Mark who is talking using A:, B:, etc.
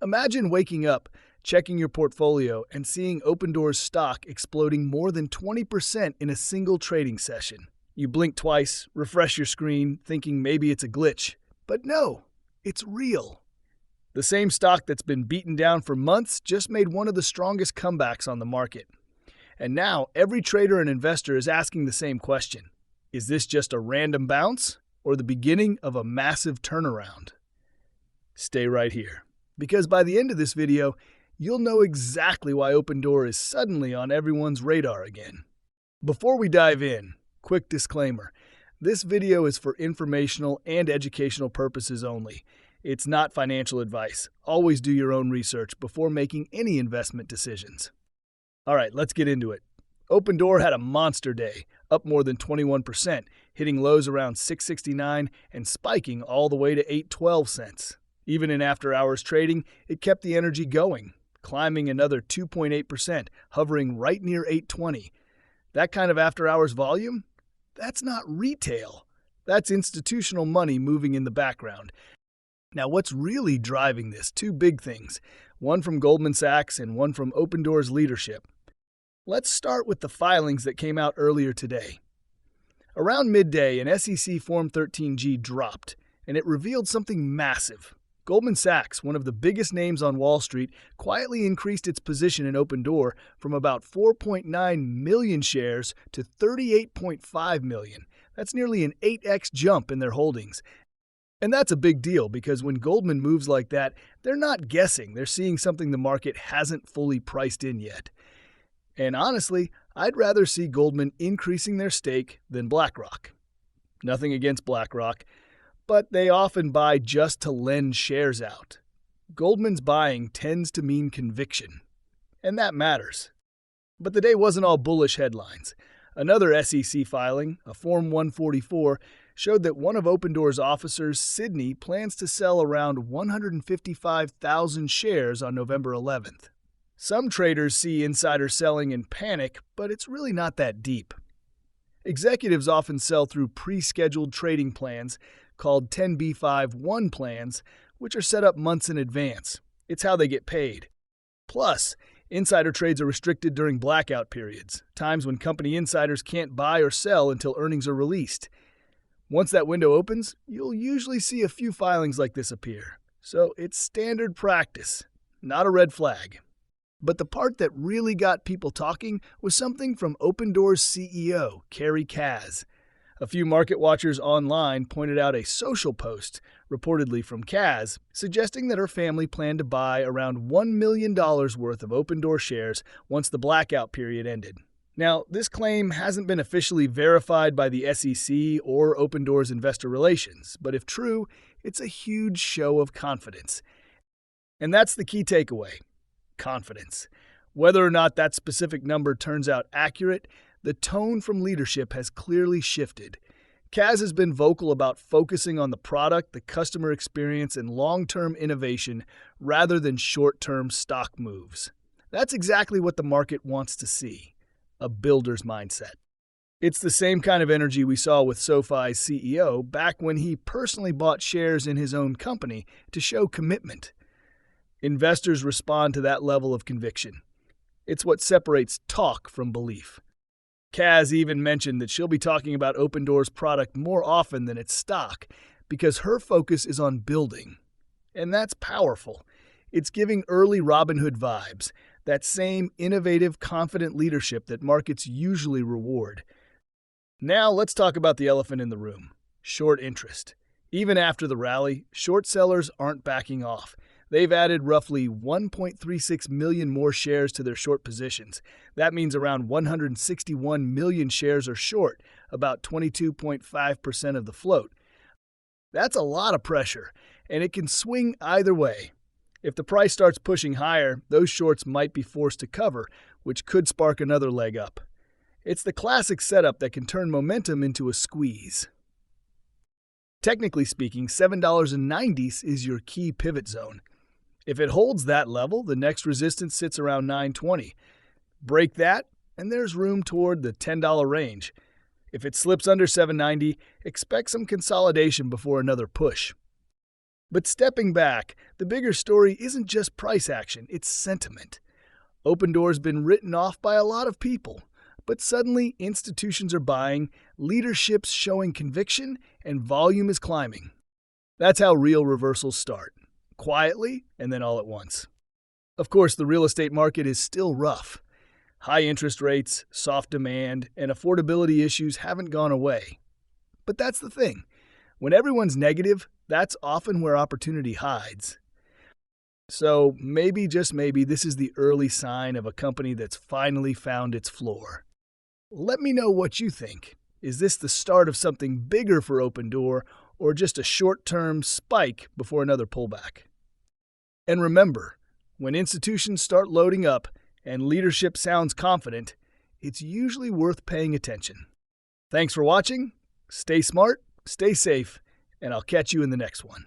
A: Imagine waking up, checking your portfolio, and seeing Opendoor's stock exploding more than 20% in a single trading session. You blink twice, refresh your screen, thinking maybe it's a glitch. But no, it's real. The same stock that's been beaten down for months just made one of the strongest comebacks on the market. And now every trader and investor is asking the same question. Is this just a random bounce or the beginning of a massive turnaround? Stay right here, because by the end of this video, you'll know exactly why Opendoor is suddenly on everyone's radar again. Before we dive in, quick disclaimer. This video is for informational and educational purposes only. It's not financial advice. Always do your own research before making any investment decisions. All right, let's get into it. Opendoor had a monster day, up more than 21%, hitting lows around $6.69 and spiking all the way to $8.12. Even in after-hours trading, it kept the energy going, climbing another 2.8%, hovering right near $8.20. That kind of after-hours volume? That's not retail. That's institutional money moving in the background. Now, what's really driving this? Two big things, one from Goldman Sachs and one from Opendoor's leadership. Let's start with the filings that came out earlier today. Around midday, an SEC Form 13G dropped, and it revealed something massive. Goldman Sachs, one of the biggest names on Wall Street, quietly increased its position in Opendoor from about 4.9 million shares to 38.5 million. That's nearly an 8x jump in their holdings. And that's a big deal because when Goldman moves like that, they're not guessing. They're seeing something the market hasn't fully priced in yet. And honestly, I'd rather see Goldman increasing their stake than BlackRock. Nothing against BlackRock, but they often buy just to lend shares out. Goldman's buying tends to mean conviction, and that matters. But the day wasn't all bullish headlines. Another SEC filing, a Form 144, showed that one of Opendoor's officers, Sydney, plans to sell around 155,000 shares on November 11th. Some traders see insider selling and panic, but it's really not that deep. Executives often sell through pre-scheduled trading plans called 10b5-1 plans, which are set up months in advance. It's how they get paid. Plus, insider trades are restricted during blackout periods, times when company insiders can't buy or sell until earnings are released. Once that window opens, you'll usually see a few filings like this appear. So it's standard practice, not a red flag. But the part that really got people talking was something from Opendoor's CEO, Carrie Kaz. A few market watchers online pointed out a social post, reportedly from Kaz, suggesting that her family planned to buy around $1 million worth of Opendoor shares once the blackout period ended. Now, this claim hasn't been officially verified by the SEC or Opendoor's investor relations, but if true, it's a huge show of confidence. And that's the key takeaway. Confidence. Whether or not that specific number turns out accurate, the tone from leadership has clearly shifted. Kaz has been vocal about focusing on the product, the customer experience, and long-term innovation rather than short-term stock moves. That's exactly what the market wants to see, a builder's mindset. It's the same kind of energy we saw with SoFi's CEO back when he personally bought shares in his own company to show commitment. Investors respond to that level of conviction. It's what separates talk from belief. Kaz even mentioned that she'll be talking about Opendoor's product more often than its stock because her focus is on building. And that's powerful. It's giving early Robinhood vibes, that same innovative, confident leadership that markets usually reward. Now let's talk about the elephant in the room, short interest. Even after the rally, short sellers aren't backing off. They've added roughly 1.36 million more shares to their short positions. That means around 161 million shares are short, about 22.5% of the float. That's a lot of pressure, and it can swing either way. If the price starts pushing higher, those shorts might be forced to cover, which could spark another leg up. It's the classic setup that can turn momentum into a squeeze. Technically speaking, $7.90 is your key pivot zone. If it holds that level, the next resistance sits around $9.20. Break that, and there's room toward the $10 range. If it slips under $7.90, expect some consolidation before another push. But stepping back, the bigger story isn't just price action, it's sentiment. Opendoor's been written off by a lot of people, but suddenly institutions are buying, leadership's showing conviction, and volume is climbing. That's how real reversals start, quietly and then all at once. Of course, the real estate market is still rough. High interest rates, soft demand, and affordability issues haven't gone away. But that's the thing. When everyone's negative, that's often where opportunity hides. So maybe, just maybe, this is the early sign of a company that's finally found its floor. Let me know what you think. Is this the start of something bigger for Opendoor, or just a short-term spike before another pullback? And remember, when institutions start loading up and leadership sounds confident, it's usually worth paying attention. Thanks for watching. Stay smart, stay safe, and I'll catch you in the next one.